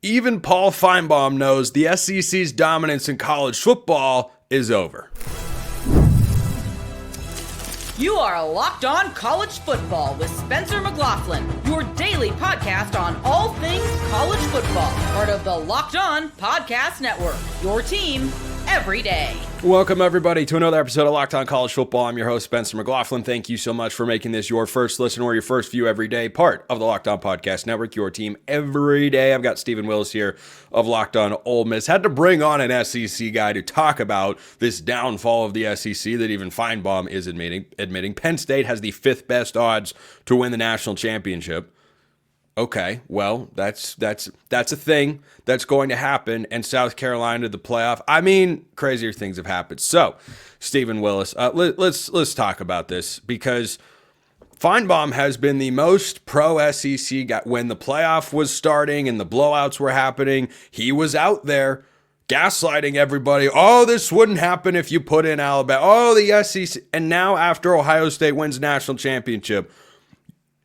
Even Paul Finebaum knows the SEC's dominance in college football is over. You are Locked On College Football with Spencer McLaughlin, your daily podcast on all things college football. Part of the Locked On Podcast Network, your team every day. Welcome, everybody, to another episode of Locked On College Football. I'm your host, Spencer McLaughlin. Thank you so much for making this your first listen or your first view every day, part of the Locked On Podcast Network, your team every day. I've got Stephen Willis here of Locked On Ole Miss. Had to bring on an SEC guy to talk about this downfall of the SEC that even Finebaum is admitting. Penn State has the fifth best odds to win the national championship. Okay, well, that's a thing that's going to happen, and South Carolina to the playoff. I mean, crazier things have happened. So, Stephen Willis, let's talk about this, because Finebaum has been the most pro-SEC guy. When the playoff was starting and the blowouts were happening, he was out there gaslighting everybody. Oh, this wouldn't happen if you put in Alabama. Oh, the SEC. And now, after Ohio State wins the national championship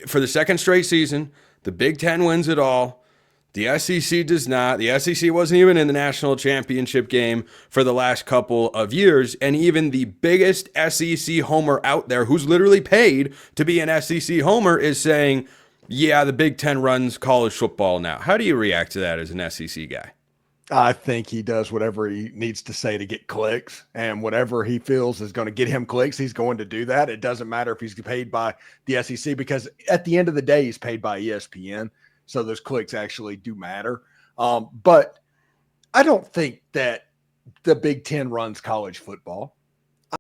for the second straight season, the Big Ten wins it all. The SEC does not. The SEC wasn't even in the national championship game for the last couple of years. And even the biggest SEC homer out there, who's literally paid to be an SEC homer, is saying, yeah, the Big Ten runs college football now. How do you react to that as an SEC guy? I think he does whatever he needs to say to get clicks, and whatever he feels is going to get him clicks, he's going to do that. It doesn't matter if he's paid by the SEC, because at the end of the day, he's paid by ESPN. So those clicks actually do matter. But I don't think that the Big Ten runs college football.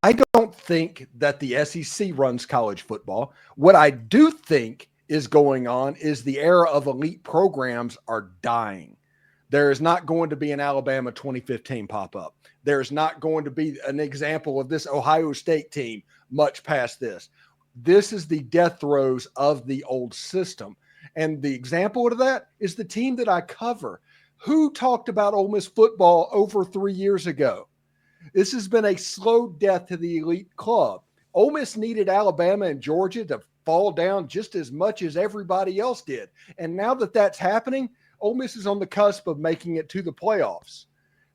I don't think that the SEC runs college football. What I do think is going on is the era of elite programs are dying. There is not going to be an Alabama 2015 pop-up. There's not going to be an example of this Ohio State team much past this. This is the death throes of the old system. And the example of that is the team that I cover. Who talked about Ole Miss football over 3 years ago? This has been a slow death to the elite club. Ole Miss needed Alabama and Georgia to fall down just as much as everybody else did. And now that that's happening, Ole Miss is on the cusp of making it to the playoffs.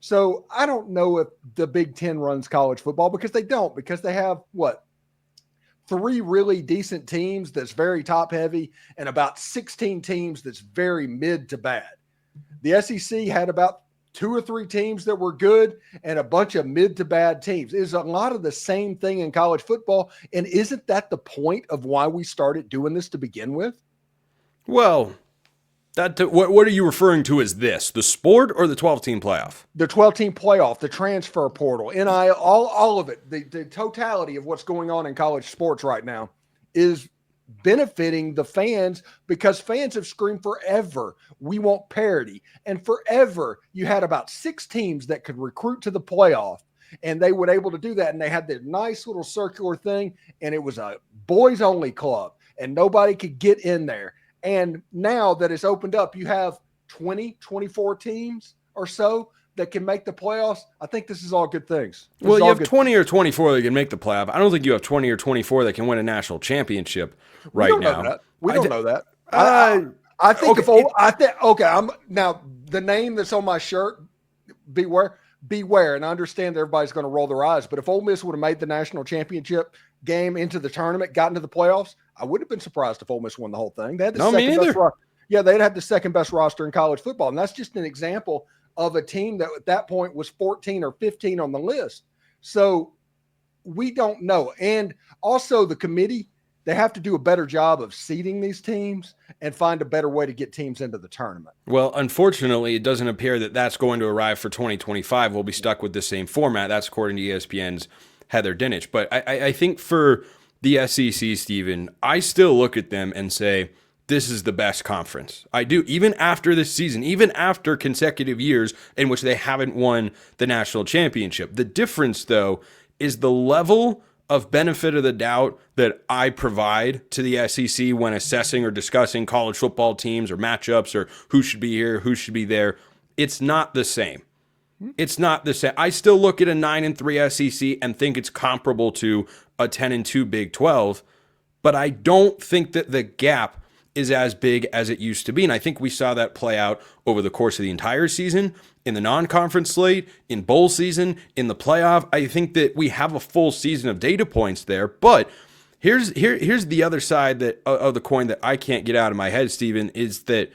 So I don't know if the Big Ten runs college football, because they don't, because they have, three really decent teams that's very top heavy and about 16 teams that's very mid to bad. The SEC had about 2 or 3 teams that were good and a bunch of mid to bad teams. It's a lot of the same thing in college football. And isn't that the point of why we started doing this to begin with? Well, what are you referring to as this? The sport or the 12-team playoff? The 12-team playoff, the transfer portal, NIL, all of it, the totality of what's going on in college sports right now is benefiting the fans, because fans have screamed forever, we want parity. And forever, you had about 6 teams that could recruit to the playoff, and they were able to do that. And they had this nice little circular thing, and it was a boys-only club, and nobody could get in there. And now that it's opened up, you have 20, 24 teams or so that can make the playoffs. I think this is all good things. Well, you have 20 or 24 that can make the playoff. I don't think you have 20 or 24 that can win a national championship right now. We don't know that. I think now the name that's on my shirt, beware. And I understand everybody's going to roll their eyes, but if Ole Miss would have made the national championship game into the tournament, got into the playoffs, I wouldn't have been surprised if Ole Miss won the whole thing. They had the they'd have the second best roster in college football. And that's just an example of a team that at that point was 14 or 15 on the list. So we don't know. And also the committee, they have to do a better job of seeding these teams and find a better way to get teams into the tournament. Well, unfortunately, it doesn't appear that that's going to arrive for 2025. We'll be stuck with the same format. That's according to ESPN's Heather Dinich. But I think for the SEC, Stephen, I still look at them and say, this is the best conference. I do, even after this season, even after consecutive years in which they haven't won the national championship. The difference, though, is the level of benefit of the doubt that I provide to the SEC when assessing or discussing college football teams or matchups or who should be here, who should be there. It's not the same. It's not the same. I still look at a 9-3 SEC and think it's comparable to a 10-2 Big 12, but I don't think that the gap is as big as it used to be. And I think we saw that play out over the course of the entire season, in the non-conference slate, in bowl season, in the playoff. I think that we have a full season of data points there. But here's the other side of the coin that I can't get out of my head, Stephen, is that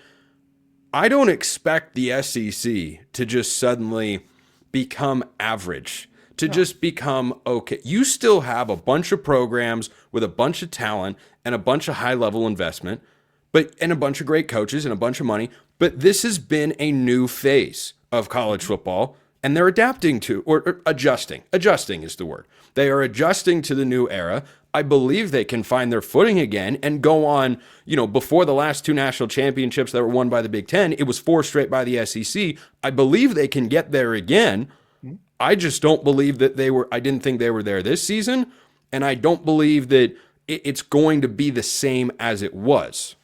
I don't expect the SEC to just suddenly become average, to just become okay. You still have a bunch of programs with a bunch of talent and a bunch of high-level investment, and a bunch of great coaches and a bunch of money. But this has been a new phase of college football, and they're adapting to, or adjusting. Adjusting is the word. They are adjusting to the new era. I believe they can find their footing again and go on, before the last 2 national championships that were won by the Big Ten, it was 4 straight by the SEC. I believe they can get there again. I just don't believe that I didn't think they were there this season, and I don't believe that it's going to be the same as it was.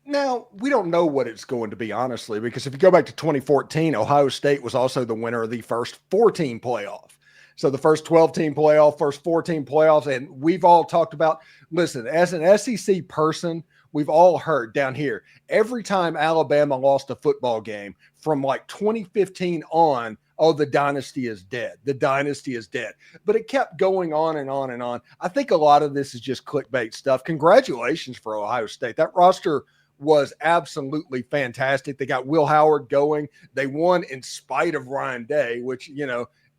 Now, we don't know what it's going to be, honestly, because if you go back to 2014, Ohio State was also the winner of the first 4-team playoff. So the first 12-team playoff, first 4-team playoffs, and we've all talked about, listen, as an SEC person, we've all heard down here, every time Alabama lost a football game from like 2015 on, oh, the dynasty is dead. The dynasty is dead. But it kept going on and on and on. I think a lot of this is just clickbait stuff. Congratulations for Ohio State. That roster was absolutely fantastic. They got Will Howard going. They won in spite of Ryan Day, which,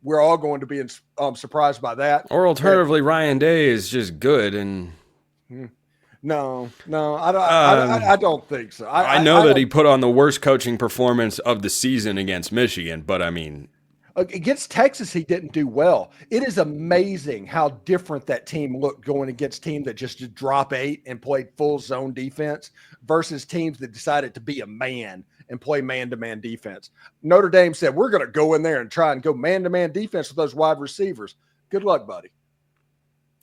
we're all going to be surprised by that. Or alternatively, Ryan Day is just good. And no, I don't think so. I know that he put on the worst coaching performance of the season against Michigan, but I mean, against Texas, he didn't do well. It is amazing how different that team looked going against team that just drop 8 and played full zone defense versus teams that decided to be a man and play man-to-man defense. Notre Dame said, we're going to go in there and try and go man-to-man defense with those wide receivers. Good luck, buddy.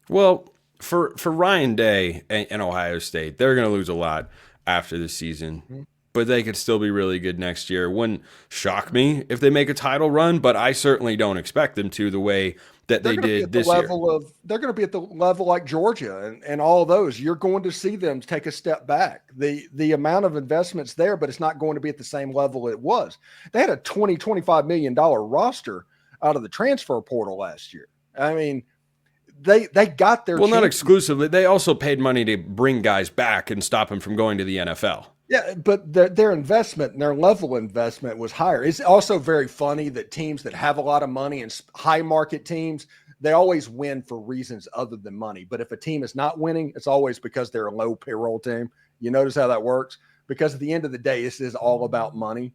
Well, for Ryan Day and Ohio State, they're going to lose a lot after the season. But they could still be really good next year. Wouldn't shock me if they make a title run, but I certainly don't expect them to the way that they did this year. They're going to be at the level like Georgia and all of those. You're going to see them take a step back. The amount of investments there, but it's not going to be at the same level it was. They had a $25 million roster out of the transfer portal last year. I mean, they got their not exclusively. They also paid money to bring guys back and stop them from going to the NFL. Yeah, but their investment and their level of investment was higher. It's also very funny that teams that have a lot of money and high market teams, they always win for reasons other than money. But if a team is not winning, it's always because they're a low payroll team. You notice how that works? Because at the end of the day, this is all about money.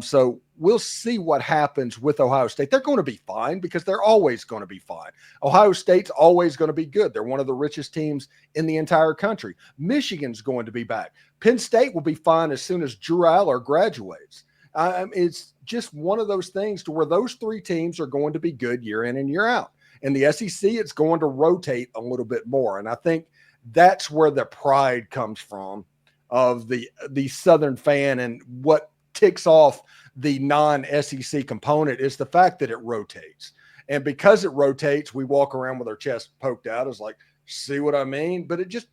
So we'll see what happens with Ohio State. They're going to be fine because they're always going to be fine. Ohio State's always going to be good. They're one of the richest teams in the entire country. Michigan's going to be back. Penn State will be fine as soon as Drew Allar graduates. It's just one of those things to where those 3 teams are going to be good year in and year out. In the SEC, it's going to rotate a little bit more. And I think that's where the pride comes from of the Southern fan, and what ticks off the non-SEC component is the fact that it rotates. And because it rotates, we walk around with our chest poked out as like, see what I mean? But it just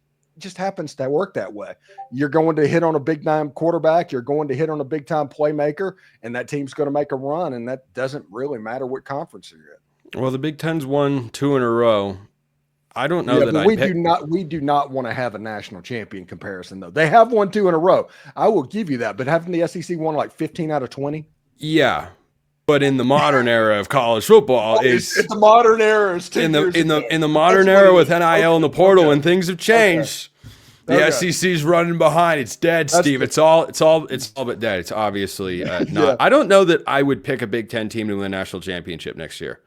happens to work that way. You're going to hit on a big-time quarterback. You're going to hit on a big-time playmaker, and that team's going to make a run, and that doesn't really matter what conference you're in. Well, the Big Ten's won 2 in a row. I don't know that we do not want to have a national champion comparison, though. They have won 2 in a row. I will give you that. But haven't the SEC won like 15 out of 20? Yeah. But in the modern era of college football, it's the modern era. In the modern era with NIL and the portal, and things have changed. The SEC's running behind. It's dead, Steve. It's all but dead. It's obviously not. Yeah. I don't know that I would pick a Big Ten team to win a national championship next year.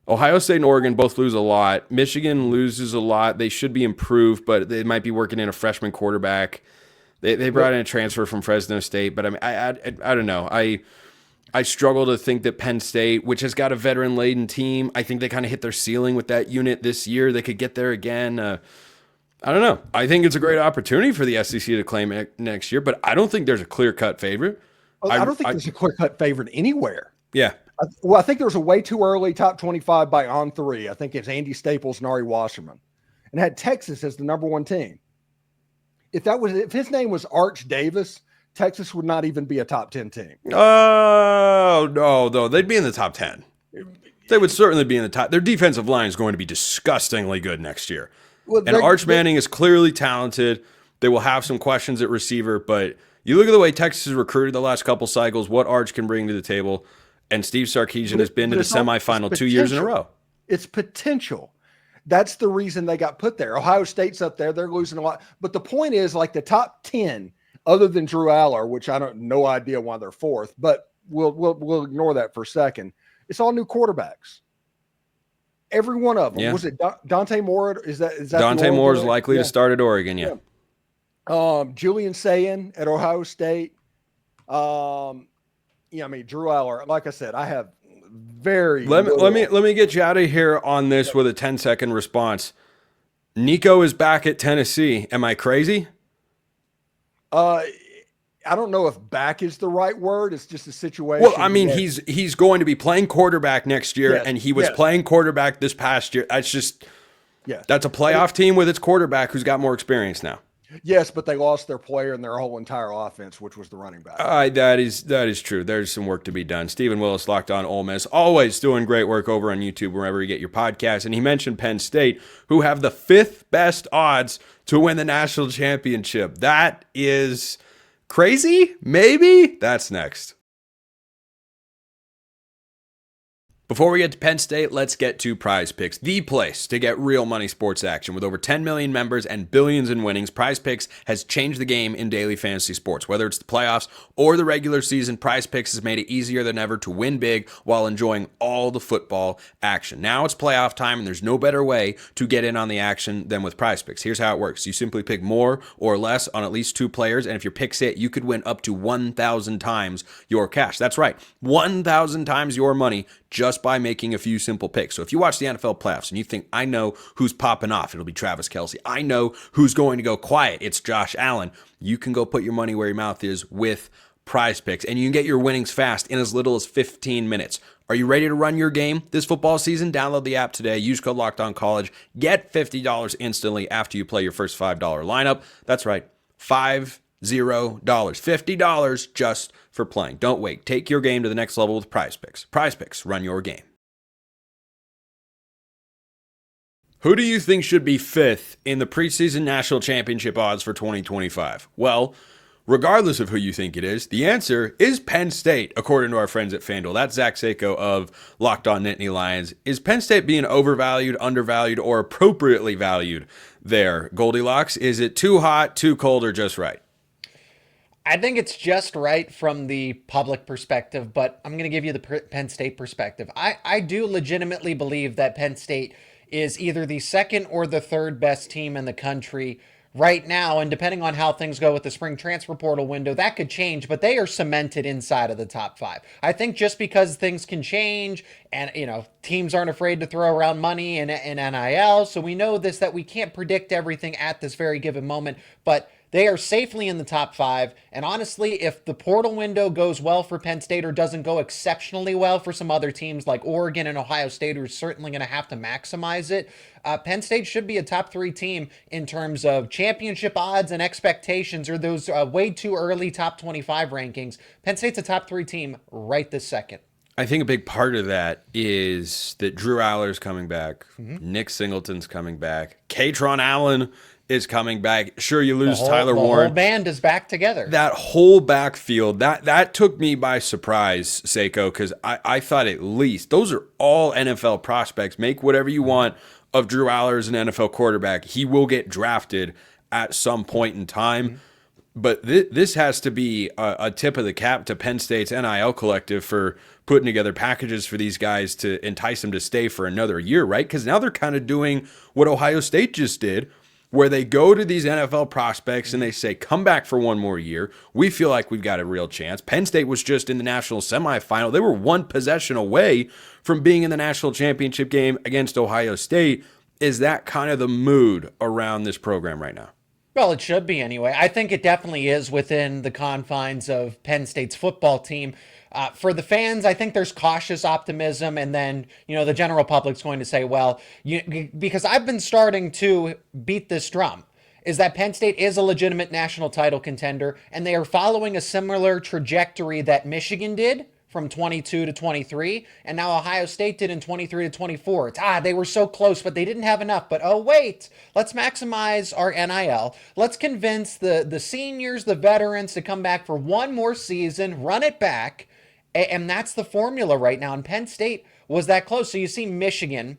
Ohio State and Oregon both lose a lot. Michigan loses a lot. They should be improved, but they might be working in a freshman quarterback. They brought in a transfer from Fresno State, but I don't know. I struggle to think that Penn State, which has got a veteran-laden team, I think they kind of hit their ceiling with that unit this year. They could get there again. I don't know. I think it's a great opportunity for the SEC to claim it next year, but I don't think there's a clear-cut favorite. Well, I don't think there's a clear-cut favorite anywhere. Yeah. Well, I think there was a way too early top 25 by On3. I think it's Andy Staples and Ari Wasserman, and had Texas as the number 1 team. If his name was Arch Davis, Texas would not even be a top 10 team. Oh, no, they'd be in the top 10. They would certainly be in the top. Their defensive line is going to be disgustingly good next year. Well, and Arch Manning is clearly talented. They will have some questions at receiver, but you look at the way Texas has recruited the last couple cycles, what Arch can bring to the table, and Steve Sarkisian has been to the semifinal 2 years in a row. It's potential. That's the reason they got put there. Ohio State's up there. They're losing a lot. But the point is, like, the top 10, other than Drew Allar, which I don't no idea why they're fourth, but we'll ignore that for a second. It's all new quarterbacks. Every one of them. Yeah. Was it Dante Moore? Is that Dante Moore is likely to start at Oregon? Yeah. Julian Sayin at Ohio State. Drew Allar. Like I said, I have let me get you out of here on this with a 10-second response. Nico is back at Tennessee. Am I crazy? I don't know if back is the right word. It's just a situation. Well, I mean, he's going to be playing quarterback next year, and he was playing quarterback this past year. That's just that's a playoff team with its quarterback who's got more experience now. Yes, but they lost their player and their whole entire offense, which was the running back. That is true. There's some work to be done. Stephen Willis, Locked On Ole Miss, always doing great work over on YouTube wherever you get your podcasts. And he mentioned Penn State, who have the 5th best odds to win the national championship. That is crazy? Maybe? That's next. Before we get to Penn State, let's get to Prize Picks, the place to get real money sports action. With over 10 million members and billions in winnings, Prize Picks has changed the game in daily fantasy sports. Whether it's the playoffs or the regular season, Prize Picks has made it easier than ever to win big while enjoying all the football action. Now it's playoff time, and there's no better way to get in on the action than with Prize Picks. Here's how it works. You simply pick more or less on at least 2 players, and if your picks hit, you could win up to 1,000 times your cash. That's right, 1,000 times your money just by making a few simple picks. So if you watch the NFL playoffs and you think, I know who's popping off, it'll be Travis Kelce. I know who's going to go quiet, it's Josh Allen. You can go put your money where your mouth is with Prize Picks, and you can get your winnings fast in as little as 15 minutes. Are you ready to run your game this football season? Download the app today. Use code LOCKEDONCollege. Get $50 instantly after you play your first $5 lineup. That's right, $50 just for playing. Don't wait. Take your game to the next level with Prize Picks. Prize Picks, run your game. Who do you think should be 5th in the preseason national championship odds for 2025? Well, regardless of who you think it is, the answer is Penn State, according to our friends at FanDuel. That's Zach Seyko of Locked On Nittany Lions. Is Penn State being overvalued, undervalued, or appropriately valued there? Goldilocks, is it too hot, too cold, or just right? I think it's just right from the public perspective, but I'm going to give you the Penn State perspective. I do legitimately believe that Penn State is either the 2nd or the 3rd best team in the country right now, and depending on how things go with the spring transfer portal window, that could change, but they are cemented inside of the top 5. I think just because things can change and, teams aren't afraid to throw around money in NIL, so we know that we can't predict everything at this very given moment, but they are safely in the top 5. And honestly, if the portal window goes well for Penn State or doesn't go exceptionally well for some other teams like Oregon and Ohio State, who are certainly going to have to maximize it, Penn State should be a top 3 team in terms of championship odds and expectations, or those way too early top 25 rankings. Penn State's a top 3 team right this second. I think a big part of that is that Drew Allar is coming back. Mm-hmm. Nick Singleton's coming back. Katron Allen is coming back. Sure, you lose Tyler Warren. The whole band is back together. That whole backfield, that took me by surprise, Seyko, because I thought at least those are all NFL prospects. Make whatever you want of Drew Allar as an NFL quarterback. He will get drafted at some point in time. Mm-hmm. But this has to be a tip of the cap to Penn State's NIL collective for putting together packages for these guys to entice them to stay for another year, right? Because now they're kind of doing what Ohio State just did, where they go to these NFL prospects and they say, come back for one more year. We feel like we've got a real chance. Penn State was just in the national semifinal. They were one possession away from being in the national championship game against Ohio State. Is that kind of the mood around this program right now? Well, it should be anyway. I think it definitely is within the confines of Penn State's football team. For the fans, I think there's cautious optimism, and then, the general public's going to say, well, because I've been starting to beat this drum. is that Penn State is a legitimate national title contender, and they are following a similar trajectory that Michigan did from 22 to 23, and now Ohio State did in 23 to 24. They were so close, but they didn't have enough. But oh wait, let's maximize our NIL. Let's convince the seniors, the veterans to come back for one more season, run it back, and that's the formula right now. And Penn State was that close. So you see Michigan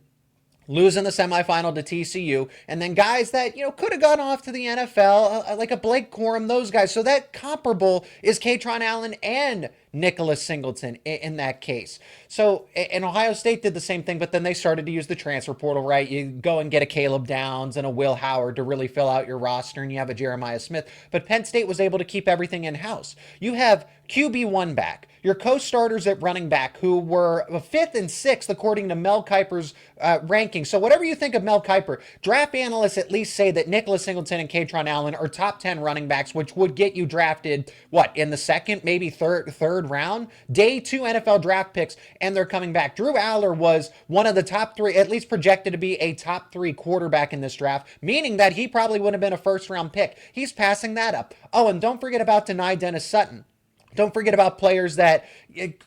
losing the semifinal to TCU, and then guys that, could have gone off to the NFL, like a Blake Corum, those guys. So that comparable is Kaytron Allen and Nicholas Singleton in that case. So, and Ohio State did the same thing, but then they started to use the transfer portal, right? You go and get a Caleb Downs and a Will Howard to really fill out your roster, and you have a Jeremiah Smith. But Penn State was able to keep everything in-house. You have QB1 back, your co-starters at running back who were 5th and 6th according to Mel Kiper's ranking. So whatever you think of Mel Kiper, draft analysts at least say that Nicholas Singleton and Kaytron Allen are top 10 running backs, which would get you drafted, in the second, maybe third round? Day 2 NFL draft picks, and they're coming back. Drew Allar was one of the top 3, at least projected to be a top 3 quarterback in this draft, meaning that he probably would have been a first-round pick. He's passing that up. Oh, and don't forget about Denai Dennis Sutton. Don't forget about players that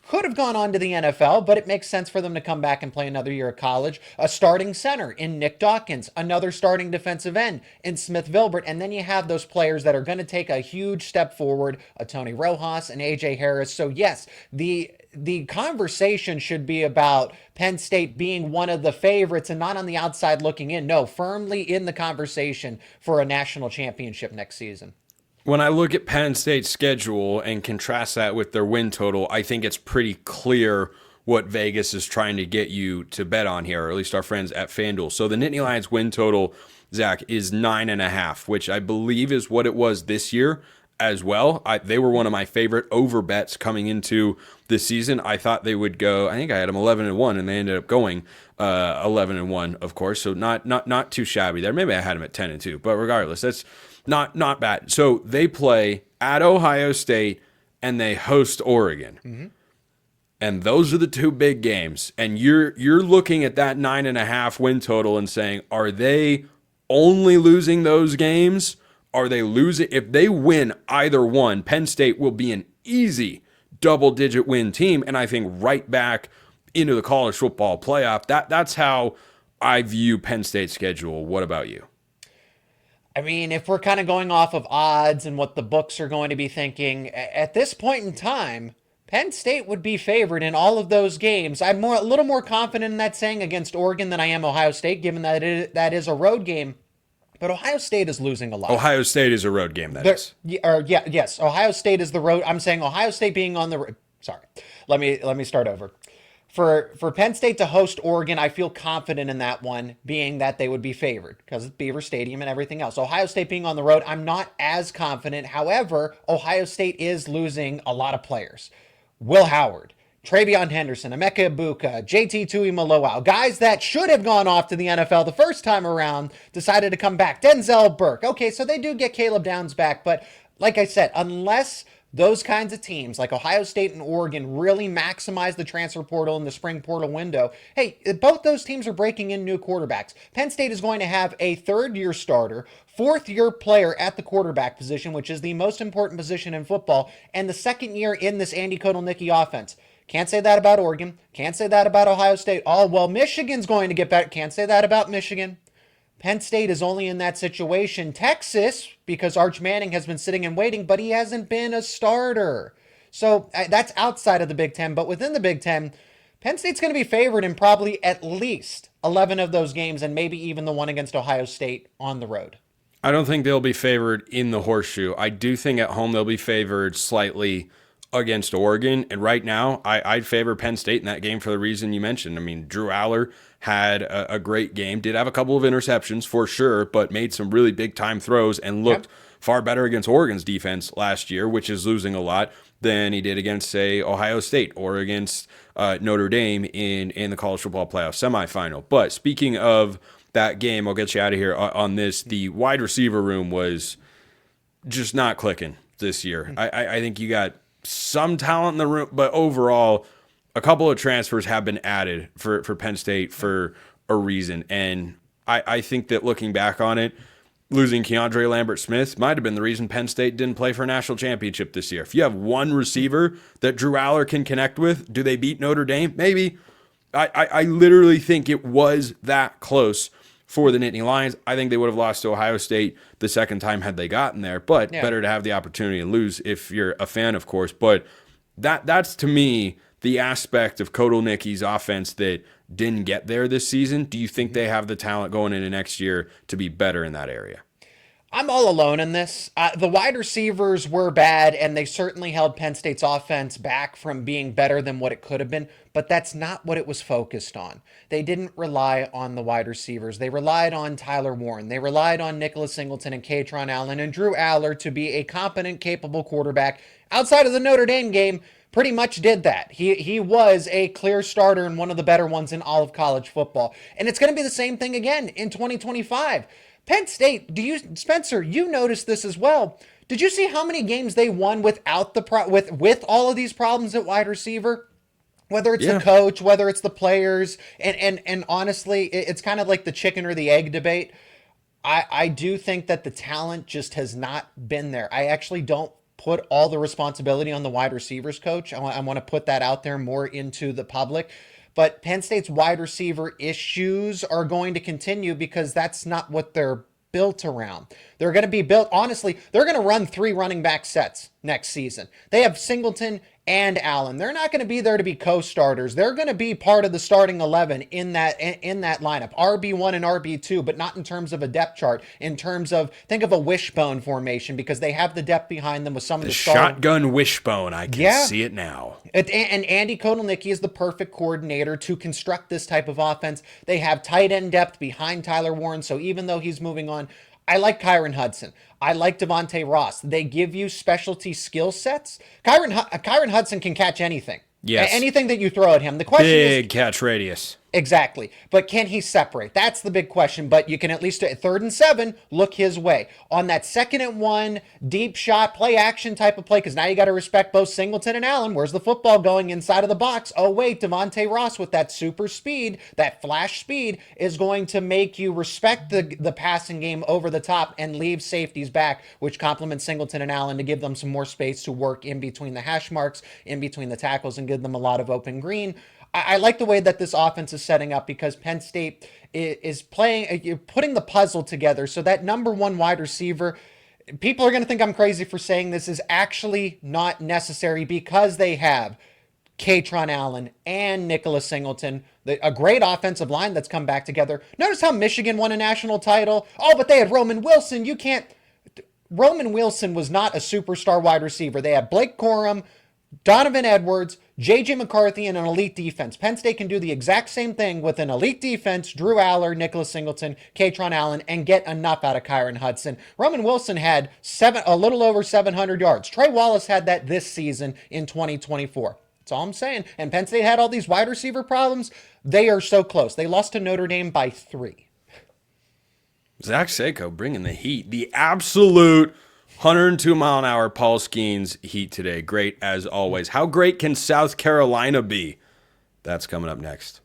could have gone on to the NFL, but it makes sense for them to come back and play another year of college. A starting center in Nick Dawkins, another starting defensive end in Smith Vilbert, and then you have those players that are going to take a huge step forward, a Tony Rojas and AJ Harris. So yes, the conversation should be about Penn State being one of the favorites and not on the outside looking in. No, firmly in the conversation for a national championship next season. When I look at Penn State's schedule and contrast that with their win total, I think it's pretty clear what Vegas is trying to get you to bet on here, or at least our friends at FanDuel. So the Nittany Lions win total, Zach, is 9.5, which I believe is what it was this year as well. They were one of my favorite over bets coming into this season. I thought they would go, I think I had them 11-1, and they ended up going 11-1, of course. So not too shabby there. Maybe I had them at 10-2, but regardless, that's not bad. So they play at Ohio State and they host Oregon. Mm-hmm. And those are the two big games. And you're looking at that 9.5 win total and saying, are they only losing those games? Are they losing? If they win either one, Penn State will be an easy double-digit win team, and I think right back into the college football playoff. That's how I view Penn State's schedule. What about you? I mean, if we're kind of going off of odds and what the books are going to be thinking, at this point in time, Penn State would be favored in all of those games. I'm a little more confident in that saying against Oregon than I am Ohio State, given that that is a road game. But Ohio State is losing a lot. Ohio State is a road game, Yes, Ohio State is the road. I'm saying Ohio State being on the road. Sorry, let me start over. For Penn State to host Oregon, I feel confident in that one, being that they would be favored because it's Beaver Stadium and everything else. Ohio State being on the road, I'm not as confident. However, Ohio State is losing a lot of players. Will Howard, Travion Henderson, Emeka Ibuka, JT Tuimoloau, guys that should have gone off to the NFL the first time around, decided to come back. Denzel Burke. Okay, so they do get Caleb Downs back, but like I said, unless those kinds of teams like Ohio State and Oregon really maximize the transfer portal and the spring portal window, hey, both those teams are breaking in new quarterbacks. Penn State is going to have a third-year starter, fourth-year player at the quarterback position, which is the most important position in football, and the second year in this Andy Kotelnicki offense. Can't say that about Oregon. Can't say that about Ohio State. Oh, well, Michigan's going to get better. Can't say that about Michigan. Penn State is only in that situation. Texas, because Arch Manning has been sitting and waiting, but he hasn't been a starter. So that's outside of the Big Ten. But within the Big Ten, Penn State's going to be favored in probably at least 11 of those games and maybe even the one against Ohio State on the road. I don't think they'll be favored in the horseshoe. I do think at home they'll be favored slightly against Oregon. And right now, I'd favor Penn State in that game for the reason you mentioned. I mean, Drew Allar had a great game, did have a couple of interceptions for sure, but made some really big time throws and looked far better against Oregon's defense last year, which is losing a lot, than he did against, say, Ohio State or against Notre Dame in the college football playoff semifinal. But speaking of that game, I'll get you out of here on this. The wide receiver room was just not clicking this year. I think you got some talent in the room, but overall, a couple of transfers have been added for Penn State for a reason. And I think that looking back on it, losing Keandre Lambert-Smith might have been the reason Penn State didn't play for a national championship this year. If you have one receiver that Drew Allar can connect with, do they beat Notre Dame? Maybe. I literally think it was that close for the Nittany Lions. I think they would have lost to Ohio State the second time had they gotten there, but better to have the opportunity to lose if you're a fan, of course. But that's to me the aspect of Kotelnicki's offense that didn't get there this season. Do you think they have the talent going into next year to be better in that area? I'm all alone in this. The wide receivers were bad, and they certainly held Penn State's offense back from being better than what it could have been, but that's not what it was focused on. They didn't rely on the wide receivers. They relied on Tyler Warren. They relied on Nicholas Singleton and Katron Allen and Drew Allar to be a competent, capable quarterback. Outside of the Notre Dame game, pretty much did that. He was a clear starter and one of the better ones in all of college football. And it's going to be the same thing again in 2025. Penn State, Spencer, you noticed this as well. Did you see how many games they won without with all of these problems at wide receiver? Whether it's the coach, whether it's the players, and honestly, it's kind of like the chicken or the egg debate. I do think that the talent just has not been there. I actually don't put all the responsibility on the wide receivers coach. I want to put that out there more into the public. But Penn State's wide receiver issues are going to continue because that's not what they're built around. They're going to be built, honestly, they're going to run 3 running back sets next season. They have Singleton and Allen. They're not going to be there to be co-starters. They're going to be part of the starting 11 in that lineup. RB1 and RB2, but not in terms of a depth chart. In terms of, think of a wishbone formation because they have the depth behind them with some of the shotgun wishbone. I can see it now. And Andy Kotelnicki is the perfect coordinator to construct this type of offense. They have tight end depth behind Tyler Warren, so even though he's moving on, I like Kyron Hudson. I like Devontae Ross. They give you specialty skill sets. Kyron Hudson can catch anything. Yes. Anything that you throw at him. The question is... Big catch radius. Exactly. But can he separate? That's the big question. But you can at least at 3rd and 7, look his way. On that 2nd and 1, deep shot, play action type of play, because now you got to respect both Singleton and Allen. Where's the football going inside of the box? Oh, wait, Devontae Ross with that super speed, that flash speed, is going to make you respect the passing game over the top and leave safeties back, which complements Singleton and Allen to give them some more space to work in between the hash marks, in between the tackles, and give them a lot of open green. I like the way that this offense is setting up because Penn State is putting the puzzle together so that number 1 wide receiver, people are going to think I'm crazy for saying this, is actually not necessary because they have Katron Allen and Nicholas Singleton, a great offensive line that's come back together. Notice how Michigan won a national title. Oh, but they had Roman Wilson. Roman Wilson was not a superstar wide receiver. They had Blake Corum, Donovan Edwards, J.J. McCarthy, and an elite defense. Penn State can do the exact same thing with an elite defense, Drew Allar, Nicholas Singleton, Katron Allen, and get enough out of Kyron Hudson. Roman Wilson had a little over 700 yards. Trey Wallace had that this season in 2024. That's all I'm saying. And Penn State had all these wide receiver problems. They are so close. They lost to Notre Dame by 3. Zach Seyko bringing the heat. The absolute 102-mile-an-hour Paul Skeens heat today. Great as always. How great can South Carolina be? That's coming up next.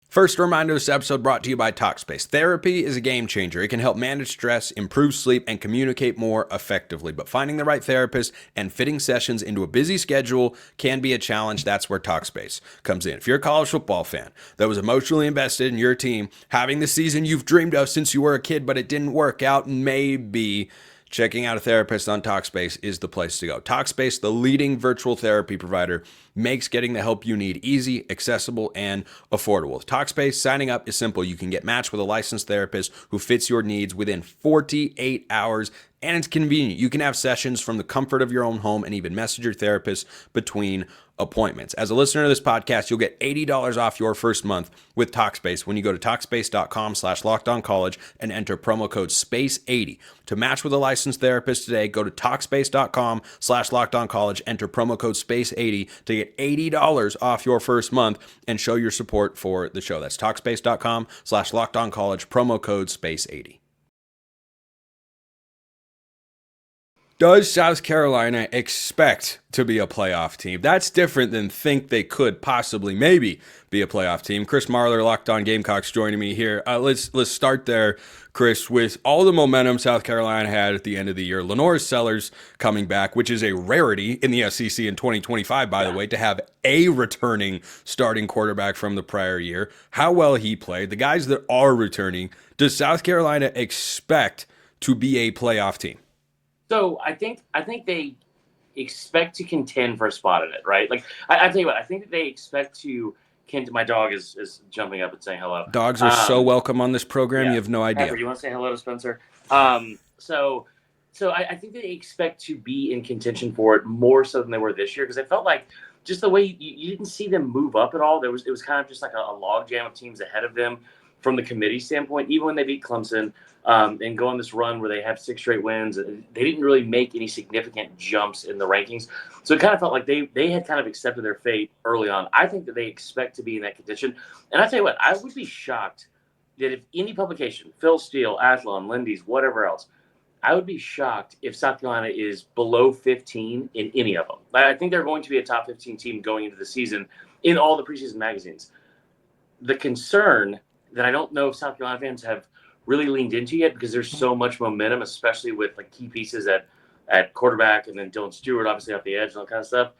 First, a reminder, this episode brought to you by Talkspace. Therapy is a game changer. It can help manage stress, improve sleep, and communicate more effectively. But finding the right therapist and fitting sessions into a busy schedule can be a challenge. That's where Talkspace comes in. If you're a college football fan that was emotionally invested in your team, having the season you've dreamed of since you were a kid, but it didn't work out, maybe checking out a therapist on Talkspace is the place to go. Talkspace, the leading virtual therapy provider, makes getting the help you need easy, accessible, and affordable. With Talkspace, signing up is simple. You can get matched with a licensed therapist who fits your needs within 48 hours, and it's convenient. You can have sessions from the comfort of your own home and even message your therapist between appointments. As a listener to this podcast, you'll get $80 off your first month with Talkspace when you go to Talkspace.com/LockedOnCollege and enter promo code SPACE80. To match with a licensed therapist today, go to Talkspace.com/LockedOnCollege, enter promo code SPACE80 to get $80 off your first month and show your support for the show. That's Talkspace.com/LockedOnCollege, promo code SPACE80. Does South Carolina expect to be a playoff team? That's different than think they could possibly maybe be a playoff team. Chris Marler, Locked On Gamecocks, joining me here. Let's start there, Chris, with all the momentum South Carolina had at the end of the year. LaNorris Sellers coming back, which is a rarity in the SEC in 2025, by the way, to have a returning starting quarterback from the prior year. How well he played. The guys that are returning, does South Carolina expect to be a playoff team? So I think they expect to contend for a spot in it, right? Like I tell you what, I think that they expect to. My dog is jumping up and saying hello. Dogs are so welcome on this program. Yeah. You have no idea. Pepper, you want to say hello to Spencer? So I think they expect to be in contention for it more so than they were this year, because I felt like just the way you didn't see them move up at all. It was kind of just like a log jam of teams ahead of them from the committee standpoint. Even when they beat Clemson and go on this run where they have 6 straight wins, they didn't really make any significant jumps in the rankings. So it kind of felt like they had kind of accepted their fate early on. I think that they expect to be in that contention. And I tell you what, I would be shocked that if any publication, Phil Steele, Athlon, Lindy's, whatever else, I would be shocked if South Carolina is below 15 in any of them. I think they're going to be a top 15 team going into the season in all the preseason magazines. The concern that I don't know if South Carolina fans have really leaned into yet, because there's so much momentum, especially with like key pieces at quarterback, and then Dylan Stewart obviously off the edge and all that kind of stuff.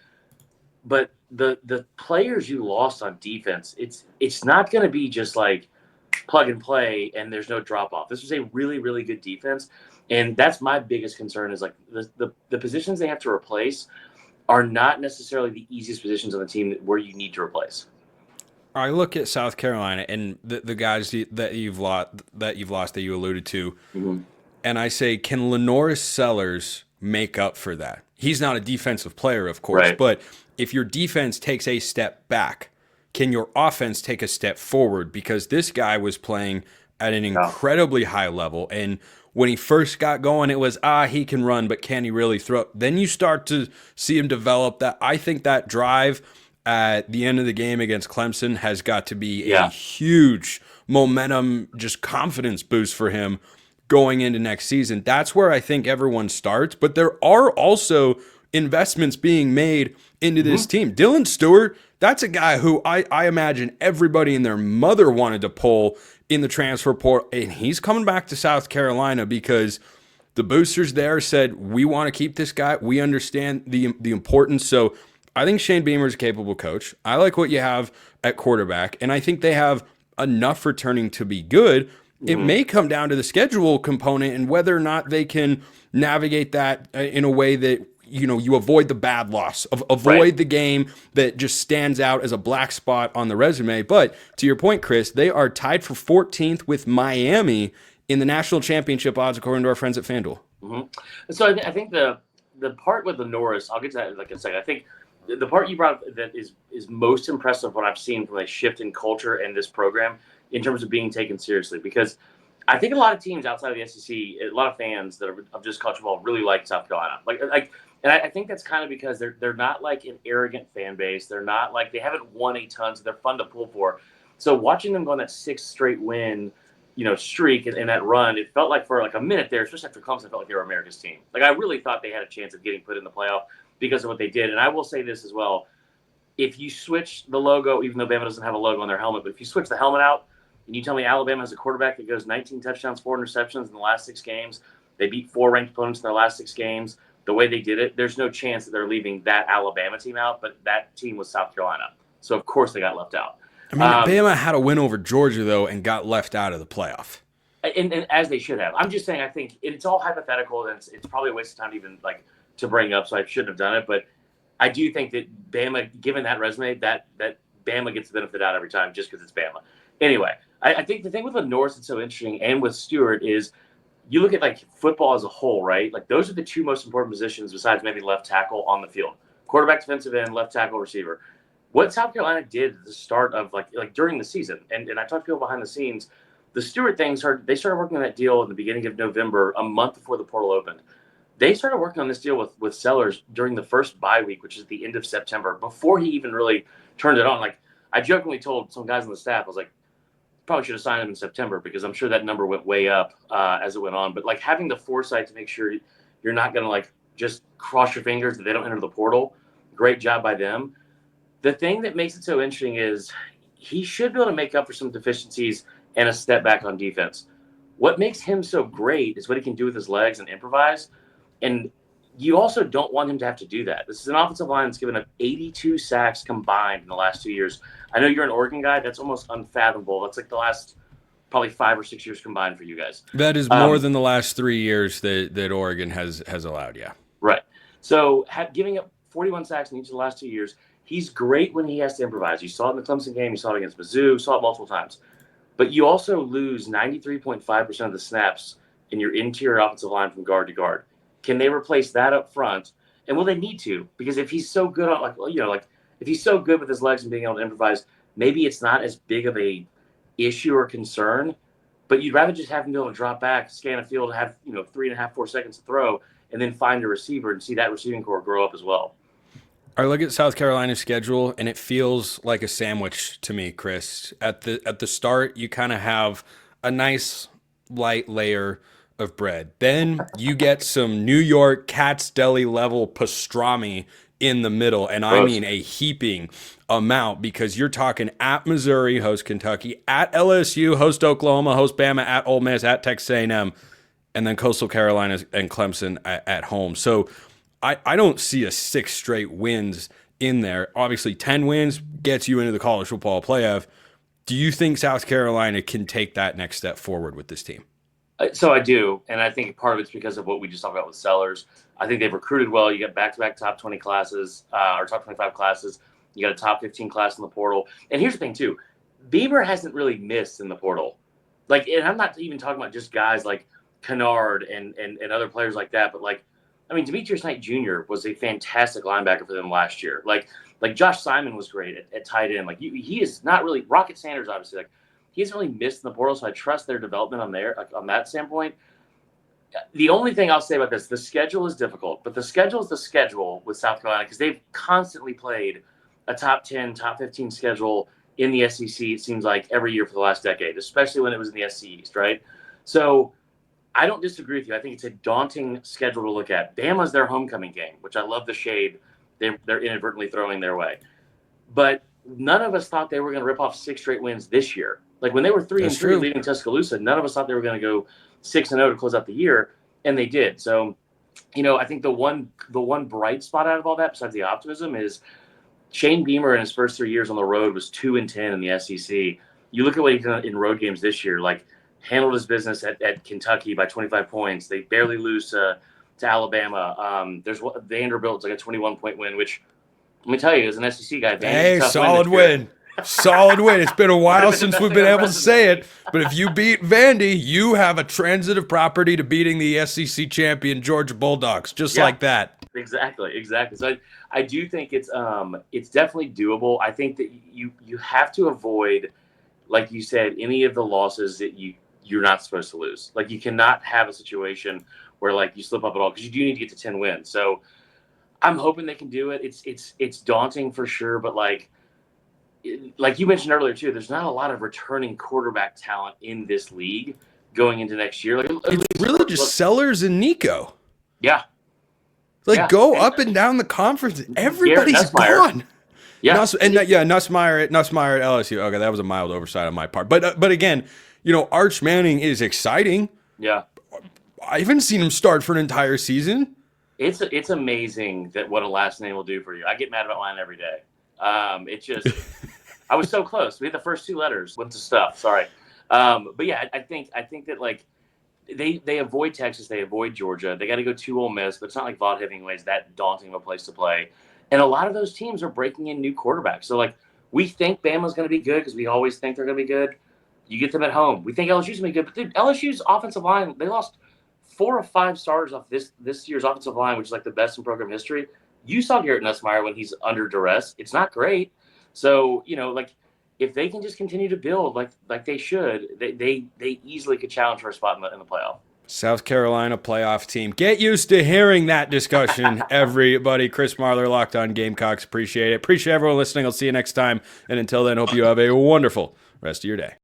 But the players you lost on defense, it's not going to be just like plug and play and there's no drop off. This was a really, really good defense, and that's my biggest concern is like the positions they have to replace are not necessarily the easiest positions on the team where you need to replace. I look at South Carolina and the guys that you've lost that you alluded to, and I say, can LaNorris Sellers make up for that? He's not a defensive player, of course, right, but if your defense takes a step back, can your offense take a step forward? Because this guy was playing at an incredibly high level, and when he first got going, it was, he can run, but can he really throw? Then you start to see him develop that. I think that drive at the end of the game against Clemson has got to be a huge momentum, just confidence boost for him going into next season. That's where I think everyone starts, but there are also investments being made into this team. Dylan Stewart, that's a guy who I imagine everybody and their mother wanted to pull in the transfer portal, and he's coming back to South Carolina because the boosters there said, we want to keep this guy. We understand the importance. So I think Shane Beamer is a capable coach. I like what you have at quarterback, and I think they have enough returning to be good. It may come down to the schedule component and whether or not they can navigate that in a way that, you avoid the bad loss, avoid the game that just stands out as a black spot on the resume. But to your point, Chris, they are tied for 14th with Miami in the national championship odds, according to our friends at FanDuel. So I think the part with LaNorris, I'll get to that in like a second. I think the part you brought up that is most impressive what I've seen from a shift in culture in this program in terms of being taken seriously, because I think a lot of teams outside of the SEC, a lot of fans that are of just college football really like South Carolina. And I think that's kind of because they're not like an arrogant fan base. They're not like, they haven't won a ton, so they're fun to pull for. So watching them go on that 6th straight win, streak and that run, it felt like for like a minute there, especially after Clemson, it felt like they were America's team. Like I really thought they had a chance of getting put in the playoff because of what they did. And I will say this as well. If you switch the logo, even though Bama doesn't have a logo on their helmet, but if you switch the helmet out and you tell me Alabama has a quarterback that goes 19 touchdowns, 4 interceptions in the last 6 games, they beat 4 ranked opponents in their last 6 games, the way they did it, there's no chance that they're leaving that Alabama team out, but that team was South Carolina. So, of course, they got left out. I mean, Bama had a win over Georgia, though, and got left out of the playoff. And as they should have. I'm just saying, I think it's all hypothetical, and it's probably a waste of time to even, to bring up, so I shouldn't have done it. But I do think that Bama, given that resume, that Bama gets the benefit out every time just because it's Bama. Anyway, I think the thing with LaNorris that's so interesting and with Stewart is you look at football as a whole, right? Those are the 2 most important positions besides maybe left tackle on the field. Quarterback, defensive end, left tackle, receiver. What South Carolina did at the start of during the season, and I talked to people behind the scenes, the Stewart things they started working on that deal in the beginning of November, a month before the portal opened. They started working on this deal with Sellers during the first bye week, which is the end of September, before he even really turned it on. I jokingly told some guys on the staff, I was like, probably should have signed him in September because I'm sure that number went way up as it went on. But having the foresight to make sure you're not going to just cross your fingers that they don't enter the portal. Great job by them. The thing that makes it so interesting is he should be able to make up for some deficiencies and a step back on defense. What makes him so great is what he can do with his legs and improvise. And you also don't want him to have to do that. This is an offensive line that's given up 82 sacks combined in the last 2 years. I know you're an Oregon guy. That's almost unfathomable. That's like the last probably 5 or 6 years combined for you guys. That is more than the last 3 years that Oregon has allowed, yeah. Right. So giving up 41 sacks in each of the last 2 years, he's great when he has to improvise. You saw it in the Clemson game. You saw it against Mizzou. Saw it multiple times. But you also lose 93.5% of the snaps in your interior offensive line from guard to guard. Can they replace that up front? And will they need to? Because if he's so good on, if he's so good with his legs and being able to improvise, maybe it's not as big of a issue or concern. But you'd rather just have him be able to drop back, scan a field, have 3.5, 4 seconds to throw, and then find a receiver and see that receiving core grow up as well. I look at South Carolina's schedule, and it feels like a sandwich to me, Chris. At the start, you kind of have a nice light layer of bread. Then you get some New York Cat's Deli level pastrami in the middle, and I mean a heaping amount, because you're talking at Missouri, host Kentucky, at LSU, host Oklahoma, host Bama, at Ole Miss, at Texas A&M, and then Coastal Carolina and Clemson at home. So I don't see a 6 straight wins in there. Obviously, 10 wins gets you into the college football playoff. Do you think South Carolina can take that next step forward with this team? So I do, and I think part of it's because of what we just talked about with Sellers. I think they've recruited well. You got back-to-back top 20 classes, or top 25 classes. You got a top 15 class in the portal. And here's the thing, too. Beamer hasn't really missed in the portal. And I'm not even talking about just guys like Kennard and other players like that, but Demetrius Knight Jr. was a fantastic linebacker for them last year. Like Josh Simon was great at tight end. He is not really Rocket Sanders, obviously. He hasn't really missed in the portal, so I trust their development on that standpoint. The only thing I'll say about this, the schedule is difficult, but the schedule is the schedule with South Carolina because they've constantly played a top 10, top 15 schedule in the SEC, it seems like, every year for the last decade, especially when it was in the SEC East, right? So I don't disagree with you. I think it's a daunting schedule to look at. Bama's their homecoming game, which I love the shade they're inadvertently throwing their way. But none of us thought they were going to rip off 6 straight wins this year. When they were 3-3 leading Tuscaloosa, none of us thought they were going to go 6-0 to close out the year, and they did. So, I think the one bright spot out of all that, besides the optimism, is Shane Beamer in his first 3 years on the road was 2-10 in the SEC. You look at what he's done in road games this year, handled his business at Kentucky by 25 points. They barely lose to Alabama. There's Vanderbilt's like a 21-point win, which let me tell you, as an SEC guy, hey, solid win. Solid win. It's been a while since we've been able to say it, but if you beat Vandy, you have a transitive property to beating the SEC champion Georgia Bulldogs, just like that. Exactly. So I do think it's definitely doable. I think that you have to avoid, like you said, any of the losses that you're not supposed to lose. You cannot have a situation where you slip up at all, because you do need to get to 10 wins. So I'm hoping they can do it. It's daunting for sure, but like you mentioned earlier too, there's not a lot of returning quarterback talent in this league going into next year. It's really just Sellers and Nico. Yeah. Go up and down the conference. Everybody's gone. Yeah. Nussmeier at LSU. Okay, that was a mild oversight on my part. But again, Arch Manning is exciting. Yeah. I haven't seen him start for an entire season. It's amazing that what a last name will do for you. I get mad about mine every day. It's just, I was so close. We had the first 2 letters with the stuff. Sorry. But yeah, I think that they avoid Texas. They avoid Georgia. They got to go to Ole Miss, but it's not like Vaught Hemingway's that daunting of a place to play. And a lot of those teams are breaking in new quarterbacks. So we think Bama's going to be good because we always think they're going to be good. You get them at home. We think LSU's going to be good. But dude, LSU's offensive line, they lost 4 or 5 starters off this year's offensive line, which is the best in program history. You saw Garrett Nussmeier when he's under duress. It's not great. So, if they can just continue to build like they should, they easily could challenge for a spot in the playoff. South Carolina playoff team. Get used to hearing that discussion, everybody. Chris Marler, Locked On Gamecocks. Appreciate it. Appreciate everyone listening. I'll see you next time. And until then, hope you have a wonderful rest of your day.